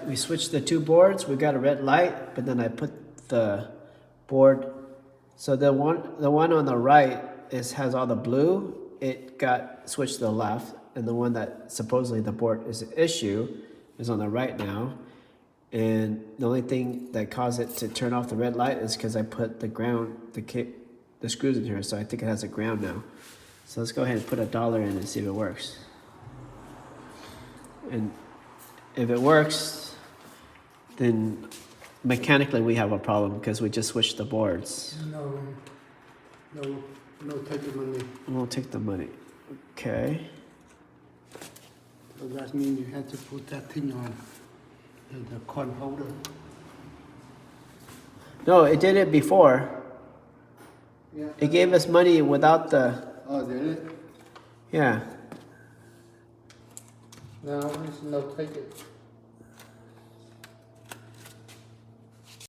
we switched the two boards. We got a red light, but then I put the board. So the one on the right has all the blue. It got switched to the left, and the one that supposedly the board is an issue is on the right now. And the only thing that caused it to turn off the red light is because I put the screws in here, so I think it has a ground now. So let's go ahead and put $1 in and see if it works. And if it works, then mechanically we have a problem because we just switched the boards. No, take the money. We'll take the money. Okay. So that means you have to put that thing on the con holder. No, it did it before. Yeah. It gave us money without the, Oh, did it? yeah. No, there's no take it.